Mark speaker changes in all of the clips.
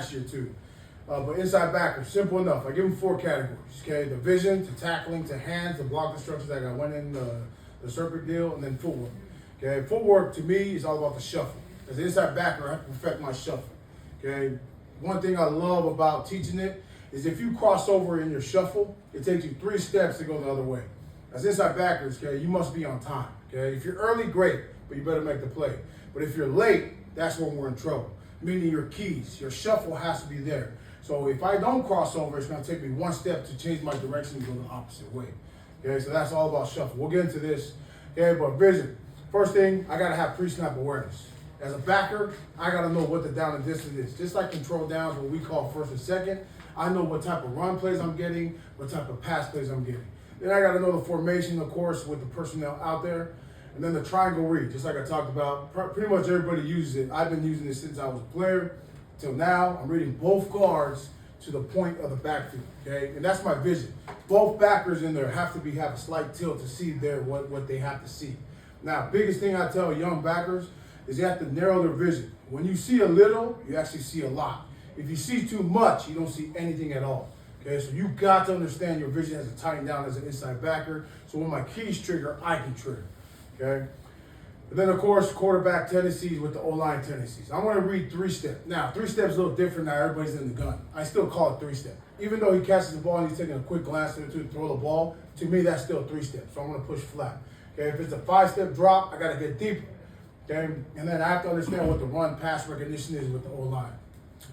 Speaker 1: last year too. But inside backer, simple enough. I give them 4 categories. Okay, the vision, to tackling, to hands, the block instructions that I went in the serpent deal, and then footwork. Okay, footwork to me is all about the shuffle. As an inside backer, I have to perfect my shuffle. Okay, one thing I love about teaching it is if you cross over in your shuffle, it takes you 3 steps to go the other way. As inside backers, okay, you must be on time. Okay, if you're early, great, but you better make the play. But if you're late, that's when we're in trouble. Meaning your keys, your shuffle has to be there. So if I don't cross over, it's going to take me 1 step to change my direction and go the opposite way. Okay, so that's all about shuffle. We'll get into this. Okay, but vision. First thing, I got to have pre-snap awareness. As a backer, I got to know what the down and distance is. Just like control downs, what we call first and second, I know what type of run plays I'm getting, what type of pass plays I'm getting. Then I got to know the formation, of course, with the personnel out there. And then the triangle read, just like I talked about. Pretty much everybody uses it. I've been using it since I was a player till now. I'm reading both guards to the point of the backfield, okay? And that's my vision. Both backers in there have to have a slight tilt to see what they have to see. Now, biggest thing I tell young backers is you have to narrow their vision. When you see a little, you actually see a lot. If you see too much, you don't see anything at all. Okay, so you got to understand your vision has to tighten down as an inside backer. So when my keys trigger, I can trigger. Okay. And then of course, quarterback tendencies with the O-line tendencies. I want to read 3-step. Now, 3-step is a little different now. Everybody's in the gun. I still call it 3-step. Even though he catches the ball and he's taking a quick glance to throw the ball, to me that's still 3-step. So I'm going to push flat. Okay. If it's a 5-step drop, I got to get deeper. Okay. And then I have to understand what the run pass recognition is with the O-line.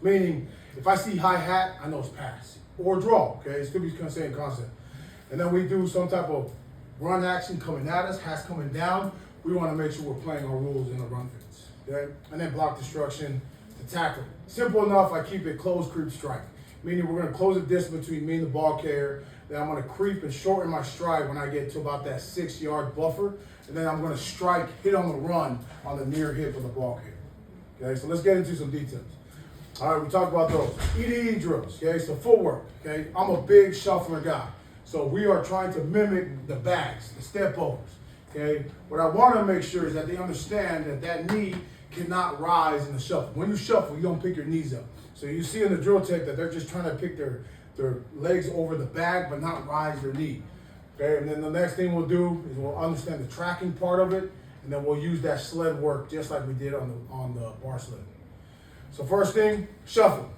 Speaker 1: Meaning, if I see hi-hat, I know it's pass. Or draw, okay? It still be the same concept. And then we do some type of run action coming at us, has coming down. We want to make sure we're playing our rules in the run fits, okay? And then block destruction to tackle. Simple enough, I keep it close, creep, strike. Meaning we're going to close the distance between me and the ball carrier. Then I'm going to creep and shorten my stride when I get to about that 6-yard buffer. And then I'm going to strike, hit on the run on the near hip of the ball carrier. Okay, so let's get into some details. All right, we talked about those. EDE drills, okay? So footwork, okay? I'm a big shuffler guy. So we are trying to mimic the bags, the step overs, okay? What I want to make sure is that they understand that that knee cannot rise in the shuffle. When you shuffle, you don't pick your knees up. So you see in the drill tape that they're just trying to pick their legs over the bag, but not rise their knee, okay? And then the next thing we'll do is we'll understand the tracking part of it, and then we'll use that sled work just like we did on the bar sled. So first thing, shuffle.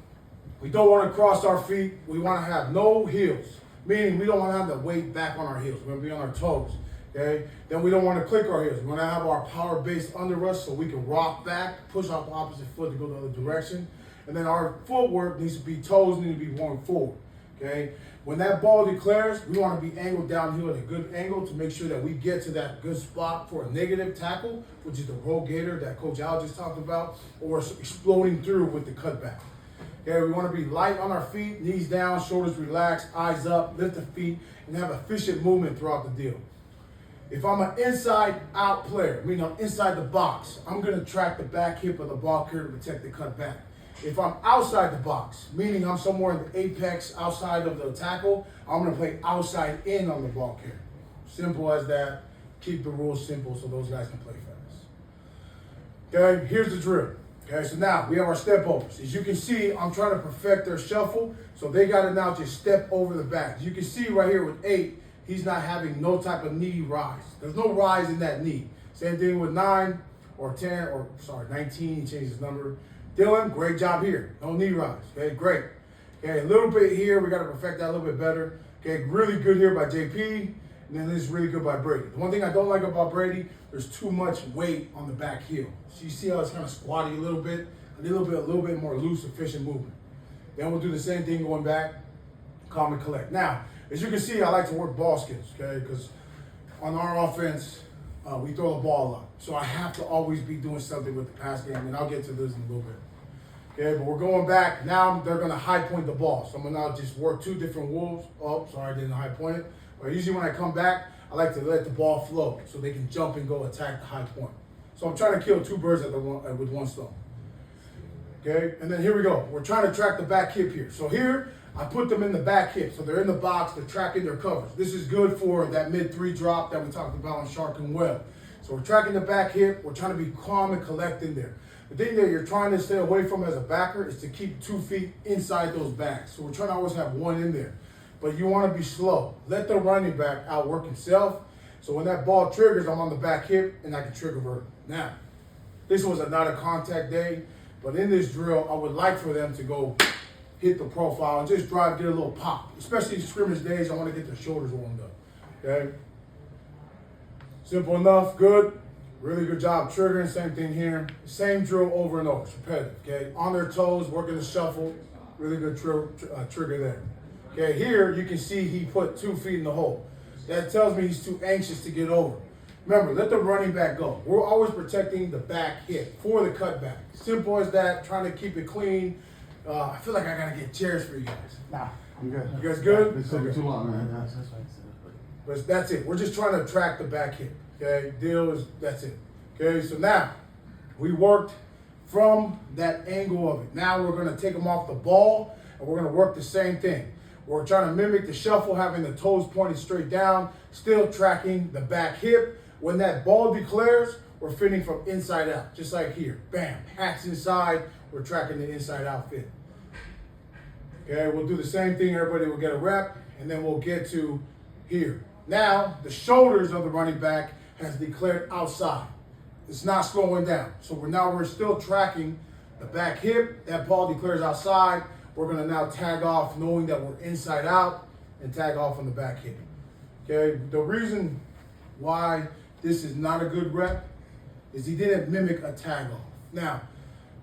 Speaker 1: We don't want to cross our feet. We want to have no heels, meaning we don't want to have the weight back on our heels. We're going to be on our toes, okay? Then we don't want to click our heels. We want to have our power base under us so we can rock back, push off the opposite foot to go the other direction. And then our footwork needs to be, toes need to be going forward, okay? When that ball declares, we want to be angled downhill at a good angle to make sure that we get to that good spot for a negative tackle, which is the roll gator that Coach Al just talked about, or exploding through with the cutback. Okay, we want to be light on our feet, knees down, shoulders relaxed, eyes up, lift the feet, and have efficient movement throughout the deal. If I'm an inside-out player, meaning I'm inside the box, I'm going to track the back hip of the ball carrier to protect the cutback. If I'm outside the box, meaning I'm somewhere in the apex outside of the tackle, I'm going to play outside in on the ball carrier. Simple as that. Keep the rules simple so those guys can play fast. Okay, here's the drill. Okay, so now we have our step overs. As you can see, I'm trying to perfect their shuffle, so they got to now just step over the back. As you can see right here with 8, he's not having no type of knee rise. There's no rise in that knee. Same thing with 9 or 10, or sorry, 19, he changed his number. Dylan, great job here. No knee rise. Okay, great. Okay, a little bit here. We got to perfect that a little bit better. Okay, really good here by JP. And then this is really good by Brady. The one thing I don't like about Brady, there's too much weight on the back heel. So you see how it's kind of squatty a little bit more loose, efficient movement. Then we'll do the same thing going back, calm and collect. Now, as you can see, I like to work ball skills, okay? Because on our offense, we throw the ball a lot. So I have to always be doing something with the pass game, and I'll get to this in a little bit. Okay, but we're going back. Now they're going to high point the ball. So I'm going to now just work 2 different wolves. Oh, sorry, I didn't high point it. But usually when I come back, I like to let the ball flow so they can jump and go attack the high point. So I'm trying to kill 2 birds with one stone. Okay, and then here we go. We're trying to track the back hip here. So here, I put them in the back hip. So they're in the box, they're tracking their covers. This is good for that mid-3 drop that we talked about on Shark and Webb. So we're tracking the back hip. We're trying to be calm and collect in there. The thing that you're trying to stay away from as a backer is to keep 2 feet inside those bags. So we're trying to always have one in there. But you want to be slow. Let the running back outwork himself. So when that ball triggers, I'm on the back hip and I can trigger vertical. Now, this was not a contact day, but in this drill, I would like for them to go hit the profile and just drive, get a little pop. Especially scrimmage days, I want to get their shoulders warmed up. Okay? Simple enough, good. Really good job triggering, same thing here. Same drill over and over, it's repetitive, okay? On their toes, working the shuffle, really good trigger there. Okay, here you can see he put 2 feet in the hole. That tells me he's too anxious to get over. Remember, let the running back go. We're always protecting the back hip for the cutback. Simple as that, trying to keep it clean. I feel like I gotta get chairs for you guys.
Speaker 2: Nah, I'm good.
Speaker 1: You guys good?
Speaker 2: It's taking too long, man.
Speaker 3: That's why I said it.
Speaker 1: But that's it. We're just trying to track the back hip. Okay, deal is, that's it. Okay, so now we worked from that angle of it. Now we're gonna take them off the ball and we're gonna work the same thing. We're trying to mimic the shuffle, having the toes pointed straight down, still tracking the back hip. When that ball declares, we're fitting from inside out, just like here. Bam, hats inside, we're tracking the inside out fit. Okay, we'll do the same thing, everybody will get a rep, and then we'll get to here. Now, the shoulders of the running back has declared outside. It's not slowing down. So we're still tracking the back hip. That ball declares outside. We're gonna now tag off knowing that we're inside out and tag off on the back hip. Okay, the reason why this is not a good rep is he didn't mimic a tag off. Now,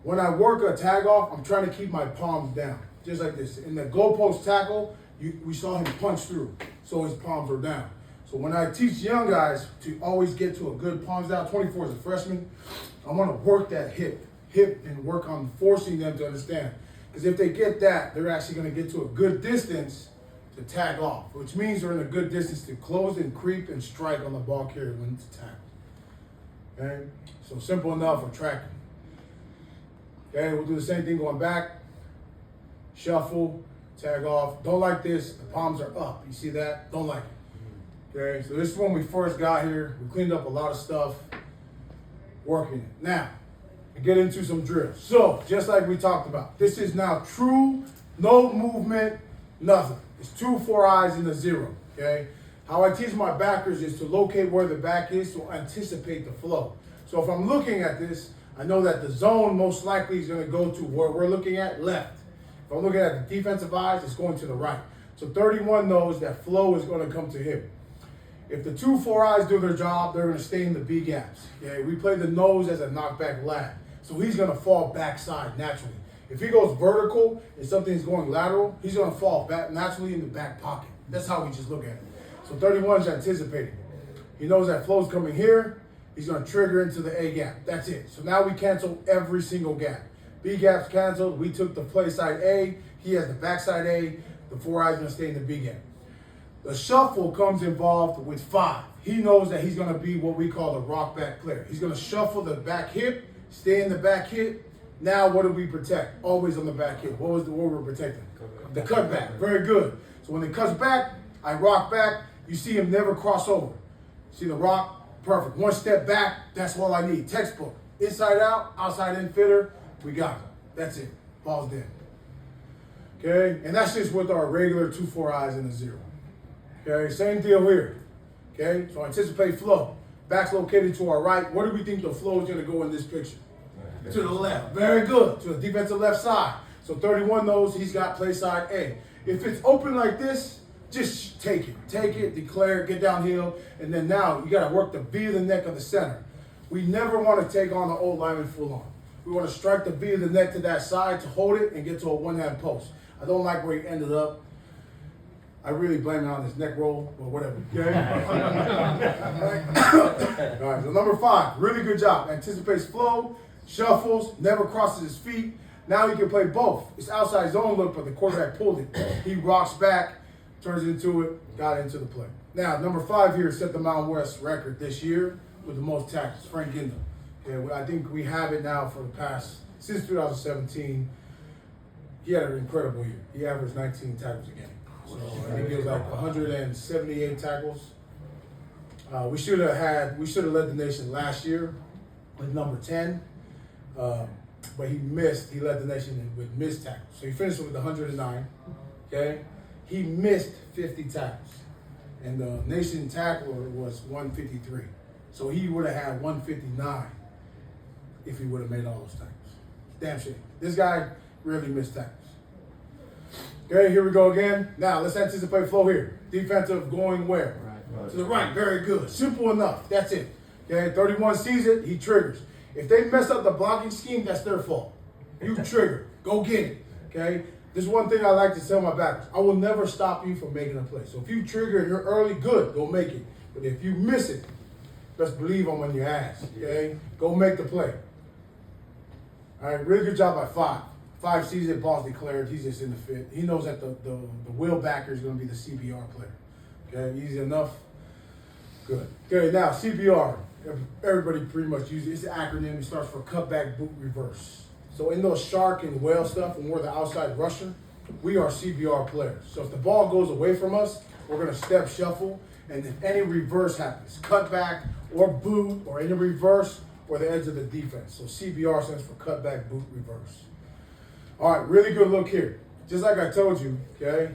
Speaker 1: when I work a tag off, I'm trying to keep my palms down, just like this. In the goalpost tackle, we saw him punch through, so his palms are down. So when I teach young guys to always get to a good palms down, 24 as a freshman, I want to work that hip and work on forcing them to understand. Because if they get that, they're actually going to get to a good distance to tag off, which means they're in a good distance to close and creep and strike on the ball carrier when it's tackled. Okay, so simple enough for tracking. Okay, we'll do the same thing going back. Shuffle, tag off. Don't like this, the palms are up. You see that? Don't like it. Okay, so this is when we first got here. We cleaned up a lot of stuff, working it. Now, we get into some drills. So, just like we talked about, this is now true, no movement, nothing. It's 2 4 eyes and a 0, okay? How I teach my backers is to locate where the back is to anticipate the flow. So if I'm looking at this, I know that the zone most likely is gonna go to where we're looking at, left. If I'm looking at the defensive eyes, it's going to the right. So 31 knows that flow is gonna come to him. If the 2 4 eyes do their job, they're gonna stay in the B gaps. Okay, we play the nose as a knockback lag. So he's gonna fall backside naturally. If he goes vertical and something's going lateral, he's gonna fall back naturally in the back pocket. That's how we just look at it. So 31 is anticipating. He knows that flow's coming here. He's gonna trigger into the A gap. That's it. So now we cancel every single gap. B gap's canceled. We took the play side A. He has the backside A. The 4 eyes gonna stay in the B gap. The shuffle comes involved with 5. He knows that he's going to be what we call the rock back player. He's going to shuffle the back hip, stay in the back hip. Now, what do we protect? Always on the back hip. What we're protecting? The cutback. Very good. So when it cuts back, I rock back. You see him never cross over. See the rock? Perfect. 1 step back, that's all I need. Textbook. Inside out, outside in fitter, we got it. That's it. Ball's dead. Okay? And that's just with our regular 2 4 eyes and a 0. Okay, same deal here. Okay, so anticipate flow. Back's located to our right. Where do we think the flow is going to go in this picture? To the left. Very good. To the defensive left side. So 31 knows he's got play side A. If it's open like this, just take it. Take it, declare, get downhill, and then now you got to work the V of the neck of the center. We never want to take on the old lineman full on. We want to strike the V of the neck to that side to hold it and get to a one-hand post. I don't like where he ended up. I really blame it on his neck roll, but whatever, okay? All right, so number 5, really good job. Anticipates flow, shuffles, never crosses his feet. Now he can play both. It's outside zone look, but the quarterback pulled it. He rocks back, turns into it, got into the play. Now, number 5 here set the Mountain West record this year with the most tackles, Frank Gindel. Okay, I think we have it now for the past, since 2017. He had an incredible year. He averaged 19 tackles a game. So I think it was like 178 tackles. We should have led the nation last year with number 10. but he missed. He led the nation with missed tackles. So he finished with 109. Okay, he missed 50 tackles, and the nation tackler was 153. So he would have had 159 if he would have made all those tackles. Damn shame. This guy really missed tackles. Okay, here we go again. Now let's anticipate flow here. Defensive going where?
Speaker 2: Right.
Speaker 1: To the right. Very good. Simple enough. That's it. Okay, 31 sees it. He triggers. If they mess up the blocking scheme, that's their fault. You trigger. Go get it. Okay. This is one thing I like to tell my backers. I will never stop you from making a play. So if you trigger and you're early, good. Go make it. But if you miss it, best believe I'm on your ass. Okay. Go make the play. All right. Really good job by 5. 5 sees it. Ball's declared. He's just in the fit. He knows that the wheel backer is going to be the CPR player. Okay. Easy enough. Good. Okay. Now CPR. Everybody pretty much uses it. It's an acronym. It starts for cutback, boot, reverse. So in those shark and whale stuff, when we're the outside rusher, we are CPR players. So if the ball goes away from us, we're going to step shuffle. And if any reverse happens, cutback or boot or any reverse, or the edge of the defense. So CPR stands for cutback, boot, reverse. All right, really good look here. Just like I told you, okay,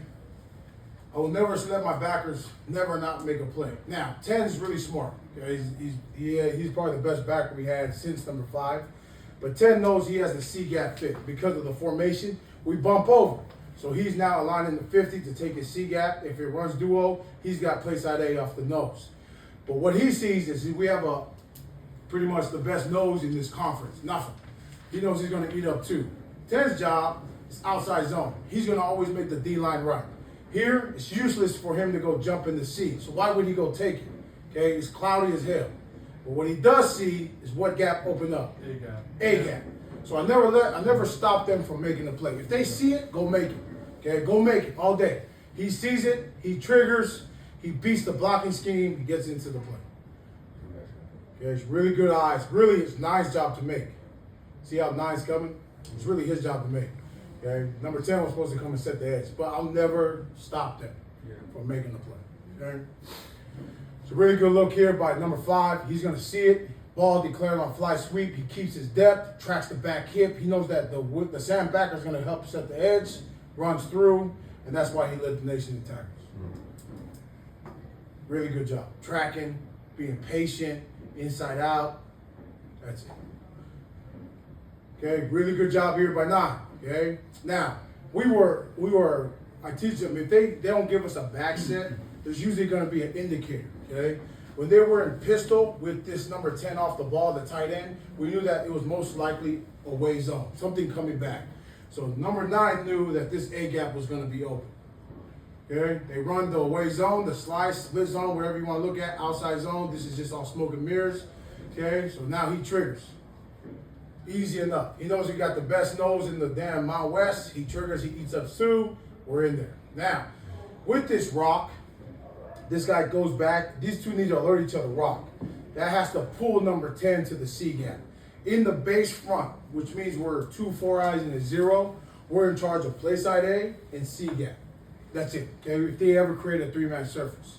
Speaker 1: I will never let my backers never not make a play. Now, 10 is really smart. Okay? He's probably the best backer we had since number 5. But 10 knows he has the C-gap fit. Because of the formation, we bump over. So he's now aligning the 50 to take his C-gap. If it runs duo, he's got play side A off the nose. But what he sees is we have pretty much the best nose in this conference. Nothing. He knows he's going to eat up 2. 10's job is outside zone. He's going to always make the D-line right. Here, it's useless for him to go jump in the C. So why would he go take it? Okay, it's cloudy as hell. But what he does see is what gap opened up. A gap. So I never stop them from making a play. If they see it, go make it. Okay, go make it all day. He sees it, he triggers, he beats the blocking scheme, he gets into the play. Okay, it's really good eyes. Really, it's 9's job to make. See how 9's coming? It's really his job to make. Okay, number 10 was supposed to come and set the edge, but I'll never stop them from making the play. Okay. It's a really good look here by number 5. He's going to see it. Ball declared on fly sweep. He keeps his depth, tracks the back hip. He knows that the Sam backer is going to help set the edge, runs through, and that's why he led the nation in tackles. Really good job. Tracking, being patient, inside out. That's it. Okay, really good job here by 9. Okay. Now, I teach them, if they don't give us a back set, there's usually going to be an indicator. Okay, when they were in pistol with this number 10 off the ball, the tight end, we knew that it was most likely away zone, something coming back. So number 9 knew that this A gap was going to be open. Okay, they run the away zone, the slide, split zone, whatever you want to look at, outside zone. This is just all smoke and mirrors. Okay, so now he triggers. Easy enough. He knows he got the best nose in the damn Mount West. He triggers, he eats up 2. We're in there. Now, with this rock, this guy goes back. These 2 need to alert each other rock. That has to pull number 10 to the C gap. In the base front, which means we're 2 4 eyes and a 0, we're in charge of play side A and C gap. That's it. Okay, if they ever create a 3-man surface.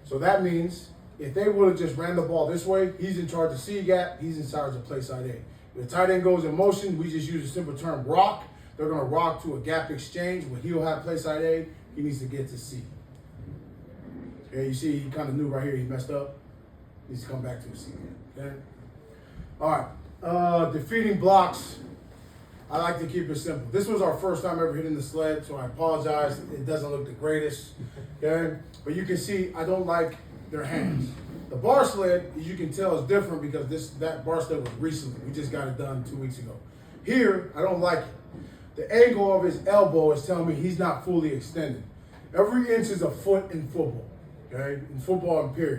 Speaker 1: So that means if they would have just ran the ball this way, he's in charge of C gap, he's in charge of play side A. If the tight end goes in motion, we just use a simple term rock. They're going to rock to a gap exchange where he'll have play side A, he needs to get to C. Okay, you see, he kind of knew right here he messed up. He needs to come back to the C. Okay? All right. Defeating blocks. I like to keep it simple. This was our first time ever hitting the sled, so I apologize. It doesn't look the greatest. Okay? But you can see I don't like their hands. The bar sled, as you can tell, is different because that bar sled was recently. We just got it done 2 weeks ago. Here, I don't like it. The angle of his elbow is telling me he's not fully extended. Every inch is a foot in football. Okay, in football and period.